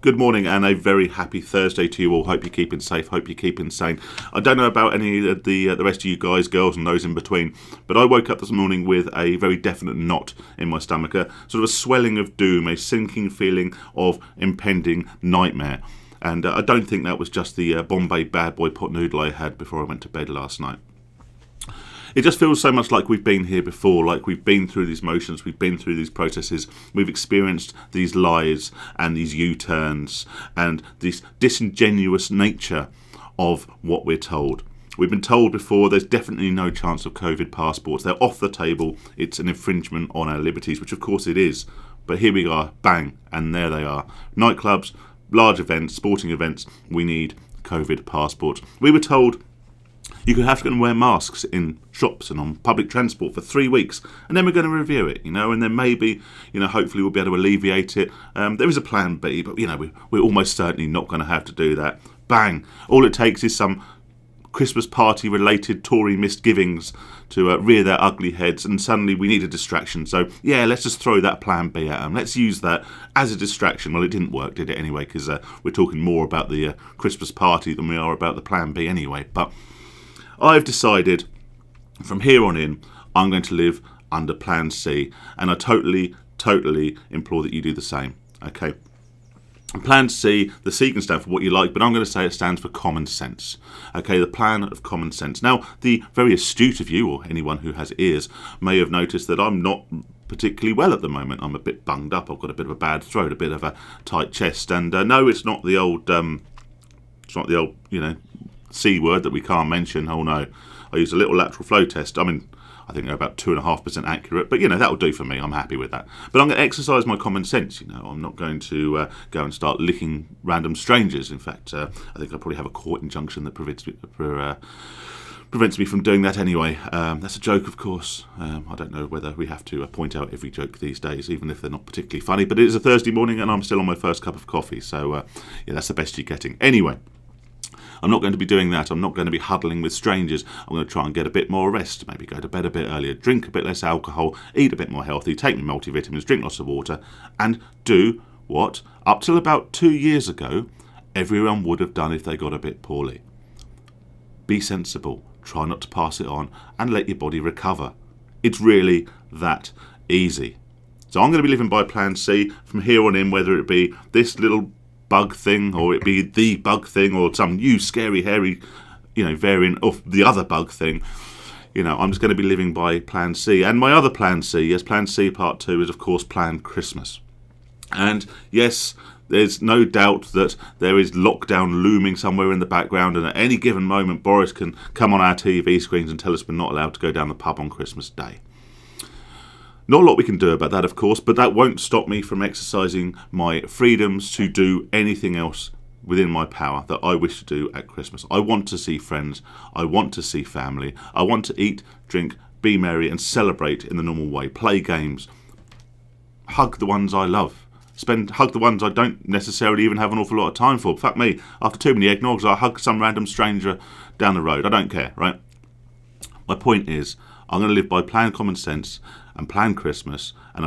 Good morning and a very happy Thursday to you all. Hope you're keeping safe, hope you're keeping sane. I don't know about any of the rest of you guys, girls and those in between, but I woke up this morning with a very definite knot in my stomach, a sort of a swelling of doom, a sinking feeling of impending nightmare. And I don't think that was just the Bombay bad boy pot noodle I had before I went to bed last night. It just feels so much like we've been here before, like we've been through these motions, we've been through these processes, we've experienced these lies and these U-turns and this disingenuous nature of what we're told. We've been told before there's definitely no chance of COVID passports. They're off the table. It's an infringement on our liberties, which of course it is. But here we are, bang, and there they are. Nightclubs, large events, sporting events, we need COVID passports. We were told you could have to go and wear masks in shops and on public transport for 3 weeks, and then we're going to review it, and then maybe, hopefully we'll be able to alleviate it. There is a plan B, but, we're almost certainly not going to have to do that. Bang! All it takes is some Christmas party-related Tory misgivings to rear their ugly heads, and suddenly we need a distraction. So, let's just throw that plan B at them. Let's use that as a distraction. Well, it didn't work, did it, anyway, because we're talking more about the Christmas party than we are about the plan B anyway, but I've decided from here on in I'm going to live under Plan C, and I totally implore that you do the same. Okay. Plan C, the C can stand for what you like, but I'm going to say it stands for common sense. Okay, the plan of common sense. Now, the very astute of you, or anyone who has ears, may have noticed that I'm not particularly well at the moment. I'm a bit bunged up. I've got a bit of a bad throat, a bit of a tight chest, and no, it's not the old, C word that we can't mention. Oh no, I used a little lateral flow test. I think they're about 2.5% accurate, but that'll do for me. I'm happy with that. But I'm going to exercise my common sense. I'm not going to go and start licking random strangers. In fact, I think I probably have a court injunction that prevents me from doing that anyway. That's a joke, of course. I don't know whether we have to point out every joke these days, even if they're not particularly funny. But it is a Thursday morning, and I'm still on my first cup of coffee, so that's the best you're getting. Anyway, I'm not going to be doing that. I'm not going to be huddling with strangers. I'm going to try and get a bit more rest, maybe go to bed a bit earlier, drink a bit less alcohol, eat a bit more healthy, take my multivitamins, drink lots of water, and do what, up till about 2 years ago, everyone would have done if they got a bit poorly. Be sensible, try not to pass it on, and let your body recover. It's really that easy. So I'm going to be living by Plan C from here on in, whether it be this little bug thing, or it be the bug thing, or some new scary hairy variant of the other bug thing. I'm just going to be living by Plan C. And my other Plan C, yes, Plan C part 2, is of course Plan Christmas. And yes, there's no doubt that there is lockdown looming somewhere in the background, and at any given moment Boris can come on our TV screens and tell us we're not allowed to go down the pub on Christmas Day. Not a lot we can do about that, of course, but that won't stop me from exercising my freedoms to do anything else within my power that I wish to do at Christmas. I want to see friends. I want to see family. I want to eat, drink, be merry, and celebrate in the normal way. Play games. Hug the ones I love. Hug the ones I don't necessarily even have an awful lot of time for. Fuck me. After too many eggnogs, I hug some random stranger down the road. I don't care, right? My point is, I'm going to live by Plan Common Sense and Plan Christmas, and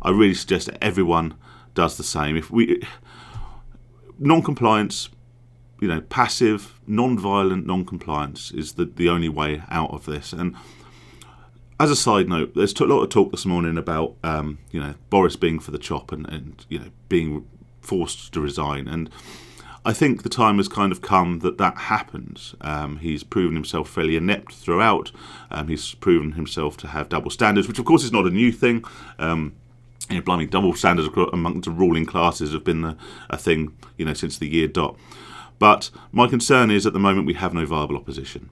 I really suggest that everyone does the same. If we non-compliance, passive, non-violent non-compliance is the only way out of this. And as a side note, there's a lot of talk this morning about Boris being for the chop and being forced to resign, and I think the time has kind of come that happens. He's proven himself fairly inept throughout. He's proven himself to have double standards, which of course is not a new thing. Blimey, double standards among the ruling classes have been a thing, since the year dot. But my concern is at the moment we have no viable opposition.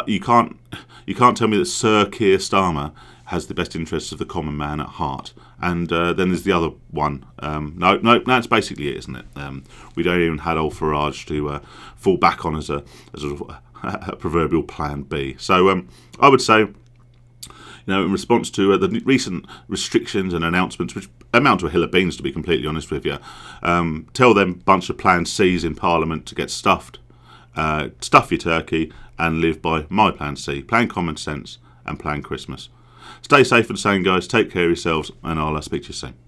You can't tell me that Sir Keir Starmer has the best interests of the common man at heart. And then there's the other one. No, that's basically it, isn't it? We don't even have old Farage to fall back on as a proverbial Plan B. So I would say, in response to the recent restrictions and announcements, which amount to a hill of beans, to be completely honest with you, tell them bunch of Plan Cs in Parliament to get stuffed. Stuff your turkey and live by my Plan C, Plan Common Sense and Plan Christmas. Stay safe and sane, guys. Take care of yourselves, and I'll speak to you soon.